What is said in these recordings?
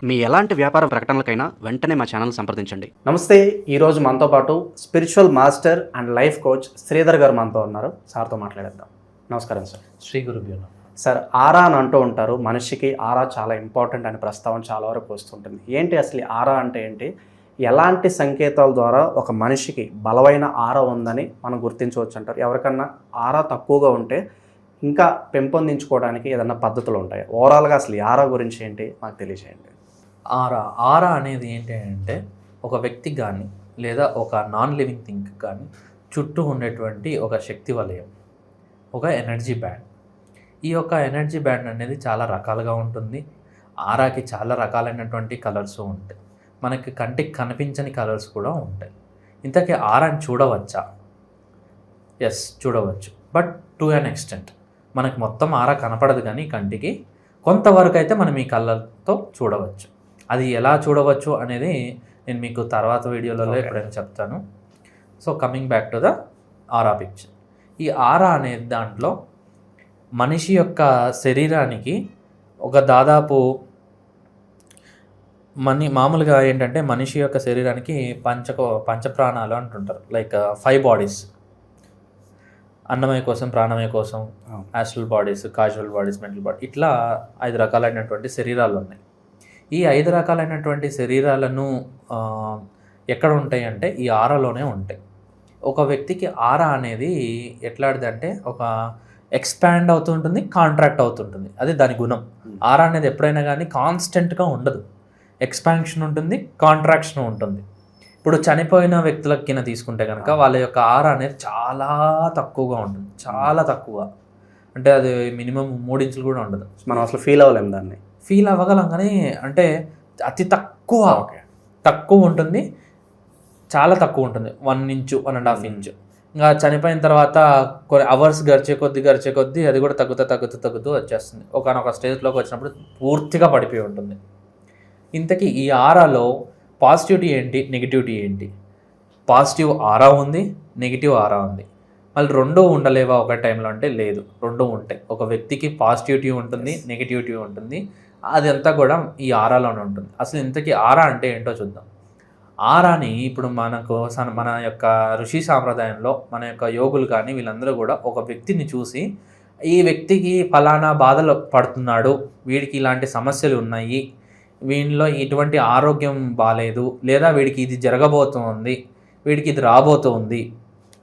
మీ ఎలాంటి వ్యాపార ప్రకటనలకైనా వెంటనే మా ఛానల్ సంప్రదించండి. నమస్తే. ఈరోజు మనతో పాటు spiritual master and life coach Sridhar గారు మనతో ఉన్నారు. సార్తో మాట్లాడేద్దాం. నమస్కారం సార్. శ్రీ గురుభ్యో నమః. సార్, ఆరా అని అంటూ ఉంటారు. మనిషికి ఆరా చాలా ఇంపార్టెంట్ అనే ప్రస్తావన చాలా వరకు వస్తుంటుంది. ఏంటి అసలు ఆరా అంటే ఏంటి? ఎలాంటి సంకేతాల ద్వారా ఒక మనిషికి బలమైన ఆరా ఉందని మనం గుర్తించవచ్చు అంటారు? ఎవరికన్నా ఆరా తక్కువగా ఉంటే ఇంకా పెంపొందించుకోవడానికి ఏదన్నా పద్ధతులు ఉంటాయి? ఓవరాల్గా అసలు ఈ ఆరా గురించి ఏంటి మాకు తెలియజేయండి. ఆరా అనేది ఏంటి అంటే ఒక వ్యక్తికి కానీ లేదా ఒక నాన్ లివింగ్ థింగ్ కానీ చుట్టూ ఉండేటువంటి ఒక శక్తి వలయం, ఒక ఎనర్జీ బ్యాండ్. ఈ యొక్క ఎనర్జీ బ్యాండ్ అనేది చాలా రకాలుగా ఉంటుంది. ఆరాకి చాలా రకాలైనటువంటి కలర్స్ ఉంటాయి. మనకి కంటికి కనిపించని కలర్స్ కూడా ఉంటాయి. ఇంతకీ ఆరాని చూడవచ్చా? ఎస్, చూడవచ్చు. But to an extent. మనకి మొత్తం ఆరా కనపడదు, కానీ కంటికి కొంతవరకు అయితే మనం ఈ కళ్ళతో చూడవచ్చు. అది ఎలా చూడవచ్చు అనేది నేను మీకు తర్వాత వీడియోలలో ఎప్పుడైనా చెప్తాను. So coming back to the aura picture. ఈ ఆరా అనే దాంట్లో మనిషి యొక్క శరీరానికి ఒక దాదాపు మామూలుగా ఏంటంటే మనిషి యొక్క శరీరానికి పంచప్రాణాలు అంటుంటారు. Like 5 bodies. అన్నమయ కోసం, ప్రాణమయ కోసం, astral bodies, casual bodies, mental body, ఇట్లా 5 రకాలైనటువంటి శరీరాలు ఉన్నాయి. ఈ 5 రకాలైనటువంటి శరీరాలను ఎక్కడ ఉంటాయి అంటే ఈ ఆరాలోనే ఉంటాయి. ఒక వ్యక్తికి ఆరా అనేది ఎట్లాంటిదంటే ఒక ఎక్స్పాండ్ అవుతుంటుంది, కాంట్రాక్ట్ అవుతుంటుంది. అది దాని గుణం. ఆరా అనేది ఎప్పుడైనా కానీ కాన్స్టెంట్గా ఉండదు. ఎక్స్పాన్షన్ ఉంటుంది, కాంట్రాక్షన్ ఉంటుంది. ఇప్పుడు చనిపోయిన వ్యక్తుల కింద తీసుకుంటే కనుక వాళ్ళ యొక్క ఆరా అనేది చాలా తక్కువగా ఉంటుంది. చాలా తక్కువ అంటే అది మినిమం 3 ఇంచులు కూడా ఉండదు. మనం అసలు ఫీల్ అవ్వలేము దాన్ని. ఫీల్ అవ్వగలం కానీ అంటే అతి తక్కువ ఉంటుంది. చాలా తక్కువ ఉంటుంది. 1 ఇంచు, 1.5 ఇంచు. ఇంకా చనిపోయిన తర్వాత కొన్ని అవర్స్ గడిచే కొద్దీ అది కూడా తగ్గుతూ వచ్చేస్తుంది. ఒకనొక స్టేజ్లోకి వచ్చినప్పుడు పూర్తిగా పడిపోయి ఉంటుంది. ఇంతకీ ఈ ఆరాలో పాజిటివిటీ ఏంటి, నెగిటివిటీ ఏంటి? పాజిటివ్ ఆరా ఉంది, నెగిటివ్ ఆరా ఉంది. మళ్ళీ రెండూ ఉండలేవా ఒక టైంలో అంటే లేదు, రెండూ ఉంటాయి. ఒక వ్యక్తికి పాజిటివిటీ ఉంటుంది, నెగిటివిటీ ఉంటుంది. అదంతా కూడా ఈ ఆరాలోనే ఉంటుంది. అసలు ఇంతకీ ఆరా అంటే ఏంటో చూద్దాం. ఆరాని ఇప్పుడు మన యొక్క ఋషి సాంప్రదాయంలో మన యొక్క యోగులు కానీ వీళ్ళందరూ కూడా ఒక వ్యక్తిని చూసి ఈ వ్యక్తికి ఫలానా బాధలు పడుతున్నాడు, వీడికి ఇలాంటి సమస్యలు ఉన్నాయి, వీనిలో ఇటువంటి ఆరోగ్యం బాగాలేదు, లేదా వీడికి ఇది జరగబోతుంది, వీడికి ఇది రాబోతుంది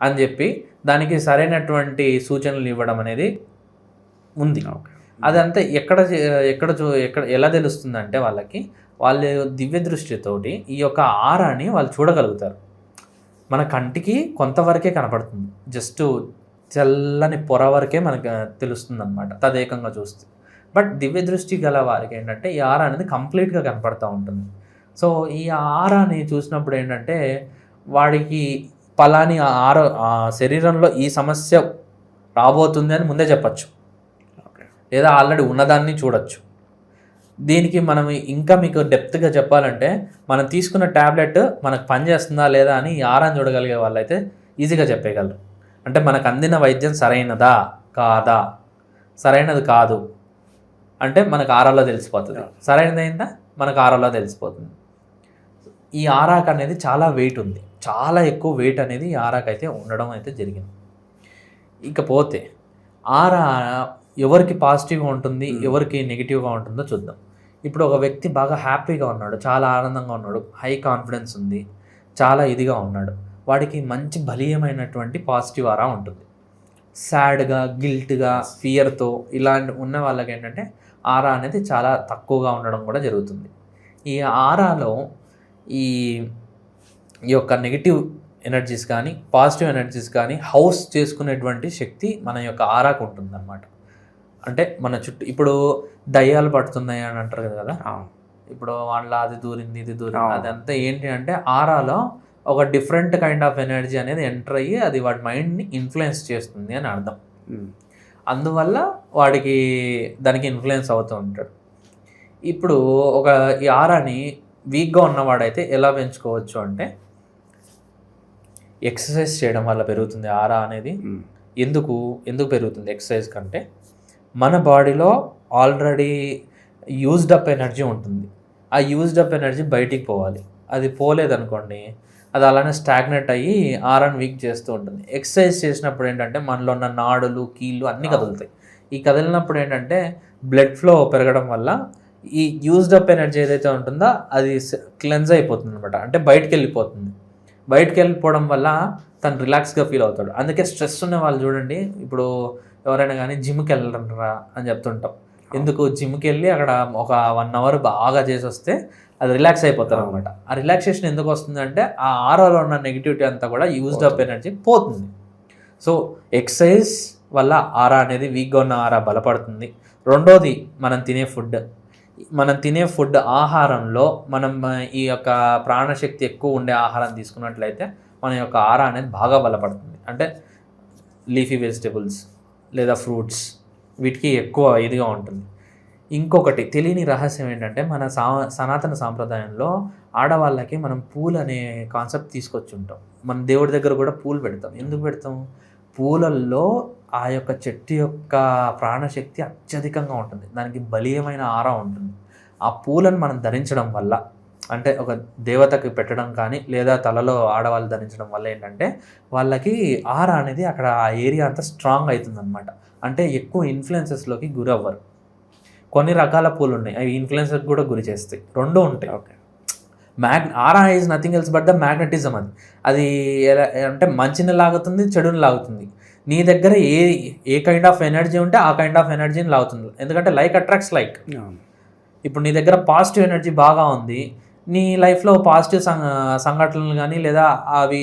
అని చెప్పి దానికి సరైనటువంటి సూచనలు ఇవ్వడం అనేది ఉంది. అదంతా ఎక్కడ ఎలా తెలుస్తుందంటే వాళ్ళ దివ్య దృష్టితోటి ఈ యొక్క ఆరాని వాళ్ళు చూడగలుగుతారు. మన కంటికి కొంతవరకే కనపడుతుంది, జస్ట్ తెల్లని పొర వరకే మనకు తెలుస్తుంది అన్నమాట తదేకంగా చూస్తే. బట్ దివ్య దృష్టి గల వారికి ఏంటంటే ఈ ఆరా అనేది కంప్లీట్గా కనపడుతూ ఉంటుంది. సో ఈ ఆరాని చూసినప్పుడు ఏంటంటే వాడికి పలాని శరీరంలో ఈ సమస్య రాబోతుంది అని ముందే చెప్పచ్చు, లేదా ఆల్రెడీ ఉన్నదాన్ని చూడొచ్చు. దీనికి మనం ఇంకా మీకు డెప్త్గా చెప్పాలంటే మనం తీసుకున్న ట్యాబ్లెట్ మనకు పనిచేస్తుందా లేదా అని ఈ ఆరాని చూడగలిగే వాళ్ళైతే ఈజీగా చెప్పగలరు. అంటే మనకు అందిన వైద్యం సరైనదా కాదా, సరైనది కాదు అంటే మనకు ఆరాలో తెలిసిపోతుంది, సరైనది అయిందా మనకు ఆరాలో తెలిసిపోతుంది. ఈ ఆరాకు అనేది చాలా వెయిట్ ఉంది, చాలా ఎక్కువ వెయిట్ అనేది ఈ ఆరాకు అయితే ఉండడం అయితే జరిగింది. ఇకపోతే ఆరా ఎవరికి పాజిటివ్గా ఉంటుంది, ఎవరికి నెగిటివ్గా ఉంటుందో చూద్దాం. ఇప్పుడు ఒక వ్యక్తి బాగా హ్యాపీగా ఉన్నాడు, చాలా ఆనందంగా ఉన్నాడు, హై కాన్ఫిడెన్స్ ఉంది, చాలా ఇదిగా ఉన్నాడు, వాడికి మంచి బలీయమైనటువంటి పాజిటివ్ ఆరా ఉంటుంది. సాడ్గా, గిల్ట్గా, ఫియర్తో ఇలాంటి ఉన్న వాళ్ళకి ఏంటంటే ఆరా అనేది చాలా తక్కువగా ఉండడం కూడా జరుగుతుంది. ఈ ఆరాలో ఈ యొక్క నెగిటివ్ ఎనర్జీస్ కానీ పాజిటివ్ ఎనర్జీస్ కానీ హౌస్ చేసుకునేటువంటి శక్తి మన యొక్క ఆరాకు ఉంటుంది అన్నమాట. అంటే మన చుట్టూ ఇప్పుడు దయ్యాలు పడుతున్నాయి అని అంటారు కదా, ఇప్పుడు వాళ్ళ అది దూరింది ఇది దూరింది, అదంతా ఏంటి అంటే ఆరాలో ఒక డిఫరెంట్ కైండ్ ఆఫ్ ఎనర్జీ అనేది ఎంటర్ అయ్యి అది వాడి మైండ్ని ఇన్ఫ్లుయెన్స్ చేస్తుంది అని అర్థం. అందువల్ల వాడికి దానికి ఇన్ఫ్లుయెన్స్ అవుతూ ఉంటాడు. ఇప్పుడు ఈ ఆరాని వీక్గా ఉన్నవాడైతే ఎలా పెంచుకోవచ్చు అంటే ఎక్సర్సైజ్ చేయడం వల్ల పెరుగుతుంది ఆరా అనేది. ఎందుకు పెరుగుతుంది ఎక్సర్సైజ్ కంటే? మన బాడీలో ఆల్రెడీ యూజ్డ్ అప్ ఎనర్జీ ఉంటుంది, ఆ యూజ్డ్ అప్ ఎనర్జీ బయటికి పోవాలి. అది పోలేదనుకోండి, అది అలానే స్టాగ్నెట్ అయ్యి ఆరాన్ని వీక్ చేస్తూ ఉంటుంది. ఎక్సర్సైజ్ చేసినప్పుడు ఏంటంటే మనలో ఉన్న నాడులు, కీళ్ళు అన్నీ కదులుతాయి. ఈ కదిలినప్పుడు ఏంటంటే బ్లడ్ ఫ్లో పెరగడం వల్ల ఈ యూజ్డ్ అప్ ఎనర్జీ ఏదైతే ఉంటుందో అది క్లెన్స్ అయిపోతుంది అనమాట. అంటే బయటికి వెళ్ళిపోతుంది. బయటికి వెళ్ళిపోవడం వల్ల తను రిలాక్స్గా ఫీల్ అవుతాడు. అందుకే స్ట్రెస్ ఉన్న వాళ్ళు చూడండి, ఇప్పుడు ఎవరైనా కానీ జిమ్కి వెళ్ళరా అని చెప్తుంటాం. ఎందుకు? జిమ్కి వెళ్ళి అక్కడ ఒక 1 అవర్ బాగా చేసి వస్తే అది రిలాక్స్ అయిపోతారు అనమాట. ఆ రిలాక్సేషన్ ఎందుకు వస్తుందంటే ఆ ఆరాలో ఉన్న నెగిటివిటీ అంతా కూడా యూజ్డ్ అప్ ఎనర్జీ పోతుంది. సో ఎక్సర్సైజ్ వల్ల ఆరా అనేది వీక్గా ఉన్న ఆరా బలపడుతుంది. రెండోది మనం తినే ఫుడ్ ఆహారంలో మనం ఈ యొక్క ప్రాణశక్తి ఎక్కువ ఉండే ఆహారం తీసుకున్నట్లయితే మన యొక్క ఆరా అనేది బాగా బలపడుతుంది. అంటే లీఫీ వెజిటబుల్స్ లేదా ఫ్రూట్స్ వీటికి ఎక్కువ ఇదిగా ఉంటుంది. ఇంకొకటి తెలియని రహస్యం ఏంటంటే మన సనాతన సాంప్రదాయంలో ఆడవాళ్ళకి మనం పూలు అనే కాన్సెప్ట్ తీసుకొచ్చి ఉంటాం. మన దేవుడి దగ్గర కూడా పూలు పెడతాం. ఎందుకు పెడతాం? పూలల్లో ఆ యొక్క చెట్టు యొక్క ప్రాణశక్తి అత్యధికంగా ఉంటుంది. దానికి బలీయమైన ఆరా ఉంటుంది. ఆ పూలను మనం ధరించడం వల్ల, అంటే ఒక దేవతకి పెట్టడం కానీ లేదా తలలో ఆడవాళ్ళు ధరించడం వల్ల ఏంటంటే వాళ్ళకి ఆరా అనేది అక్కడ ఆ ఏరియా అంతా స్ట్రాంగ్ అవుతుంది అనమాట. అంటే ఎక్కువ ఇన్ఫ్లుయెన్సెస్లోకి గురవ్వరు. కొన్ని రకాల పూలు ఉన్నాయి, అవి ఇన్ఫ్లుయెన్సర్కి కూడా గురి చేస్తాయి. రెండూ ఉంటాయి. Okay, aura is nothing else but the magnetism. అది ఎలా అంటే మంచిని లాగుతుంది, చెడుని లాగుతుంది. నీ దగ్గర ఏ కైండ్ ఆఫ్ ఎనర్జీ ఉంటే ఆ కైండ్ ఆఫ్ ఎనర్జీని లాగుతుంది. ఎందుకంటే లైక్ అట్రాక్ట్స్ లైక్. ఇప్పుడు నీ దగ్గర పాజిటివ్ ఎనర్జీ బాగా ఉంది, నీ లైఫ్లో పాజిటివ్ సంఘటనలు కానీ లేదా అవి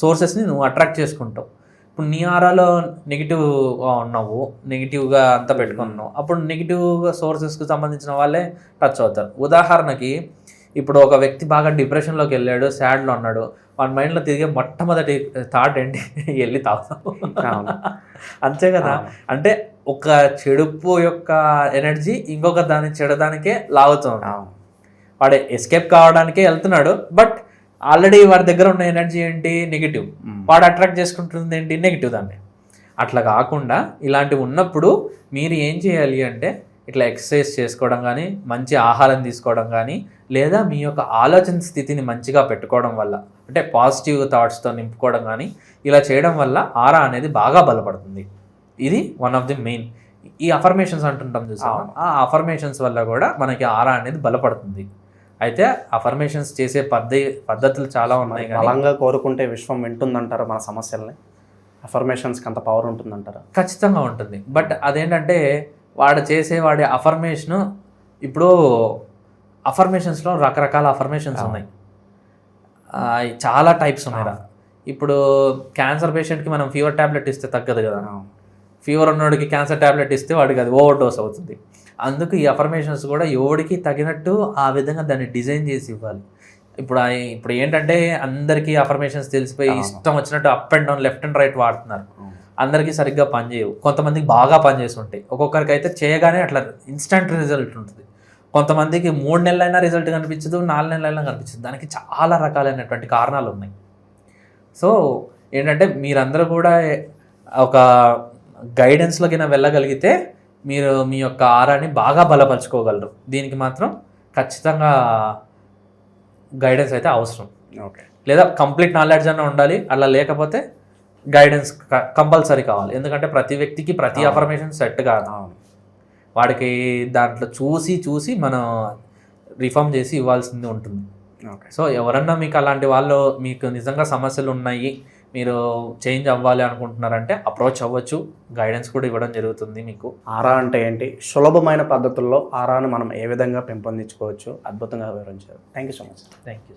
సోర్సెస్ని నువ్వు అట్రాక్ట్ చేసుకుంటావు. ఇప్పుడు నీ ఆరాలో నెగిటివ్గా ఉన్నావు, నెగిటివ్గా అంతా పెట్టుకున్నావు, అప్పుడు నెగిటివ్గా సోర్సెస్కి సంబంధించిన వాళ్ళే టచ్ అవుతారు. ఉదాహరణకి ఇప్పుడు ఒక వ్యక్తి బాగా డిప్రెషన్లోకి వెళ్ళాడు, సాడ్లో ఉన్నాడు, వాడి మైండ్లో తిరిగే మొట్టమొదటి థాట్ ఏంటి? వెళ్ళి తాగుతావు. అంతే కదా. అంటే ఒక చెడుపు యొక్క ఎనర్జీ ఇంకొక చెడదానికే లాగుతుంది. వాడు ఎస్కేప్ కావడానికే వెళ్తున్నాడు, బట్ ఆల్రెడీ వాడి దగ్గర ఉన్న ఎనర్జీ ఏంటి? నెగిటివ్. వాడు అట్రాక్ట్ చేసుకుంటుంది ఏంటి? నెగిటివ్ దాన్ని. అట్లా కాకుండా ఇలాంటివి ఉన్నప్పుడు మీరు ఏం చేయాలి అంటే ఇట్లా ఎక్సర్సైజ్ చేసుకోవడం కానీ, మంచి ఆహారం తీసుకోవడం కానీ, లేదా మీ యొక్క ఆలోచన స్థితిని మంచిగా పెట్టుకోవడం వల్ల, అంటే పాజిటివ్ థాట్స్తో నింపుకోవడం కానీ, ఇలా చేయడం వల్ల ఆరా అనేది బాగా బలపడుతుంది. ఇది వన్ ఆఫ్ ది మెయిన్. ఈ అఫర్మేషన్స్ అంటుంటాం చూసాం, ఆ అఫర్మేషన్స్ వల్ల కూడా మనకి ఆరా అనేది బలపడుతుంది. అయితే అఫర్మేషన్స్ చేసే పద్ధతులు చాలా ఉన్నాయి. బలంగా కోరుకుంటే విశ్వం వింటుందంటారా మన సమస్యల్ని? అఫర్మేషన్స్కి అంత పవర్ ఉంటుందంటారా? ఖచ్చితంగా ఉంటుంది. బట్ అదేంటంటే వాడి అఫర్మేషను, ఇప్పుడు అఫర్మేషన్స్లో రకరకాల అఫర్మేషన్స్ ఉన్నాయి, చాలా టైప్స్ ఉన్నాయి. ఇప్పుడు క్యాన్సర్ పేషెంట్కి మనం ఫీవర్ ట్యాబ్లెట్ ఇస్తే తగ్గదు కదా. ఫీవర్ ఉన్నవాడికి క్యాన్సర్ ట్యాబ్లెట్ ఇస్తే వాడికి అది ఓవర్ డోస్ అవుతుంది. అందుకు ఈ అఫర్మేషన్స్ కూడా ఎవడికి తగినట్టు ఆ విధంగా దాన్ని డిజైన్ చేసి ఇవ్వాలి. ఇప్పుడు ఏంటంటే అందరికీ అఫర్మేషన్స్ తెలిసిపోయి ఇష్టం వచ్చినట్టు up and down, left and right వాడుతున్నారు. అందరికీ సరిగ్గా పనిచేయవు. కొంతమందికి బాగా పనిచేసి ఉంటాయి, ఒక్కొక్కరికి అయితే చేయగానే అట్లా ఇన్స్టంట్ రిజల్ట్ ఉంటుంది. కొంతమందికి 3 నెలలైనా రిజల్ట్ కనిపించదు, 4 నెలలైనా కనిపించదు. దానికి చాలా రకాలైనటువంటి కారణాలు ఉన్నాయి. సో ఏంటంటే మీరందరూ కూడా ఒక గైడెన్స్లోకి వెళ్ళగలిగితే మీరు మీ యొక్క ఆరాని బాగా బలపరుచుకోగలరు. దీనికి మాత్రం ఖచ్చితంగా గైడెన్స్ అయితే అవసరం. ఓకే, లేదా కంప్లీట్ నాలెడ్జ్ అన్న ఉండాలి. అలా లేకపోతే గైడెన్స్ కంపల్సరీ కావాలి. ఎందుకంటే ప్రతి వ్యక్తికి ప్రతి అఫర్మేషన్ సెట్ కాదు. వాడికి దాంట్లో చూసి మనం రిఫార్మ్ చేసి ఇవ్వాల్సింది ఉంటుంది. ఓకే, సో ఎవరన్నా మీకు అలాంటి వాళ్ళు, మీకు నిజంగా సమస్యలు ఉన్నాయి, మీరు చేంజ్ అవ్వాలి అనుకుంటున్నారంటే అప్రోచ్ అవ్వచ్చు. గైడెన్స్ కూడా ఇవ్వడం జరుగుతుంది మీకు. ఆరా అంటే ఏంటి, సులభమైన పద్ధతుల్లో ఆరాను మనం ఏ విధంగా పెంపొందించుకోవచ్చు, అద్భుతంగా వివరించారు. Thank you so much. Thank you.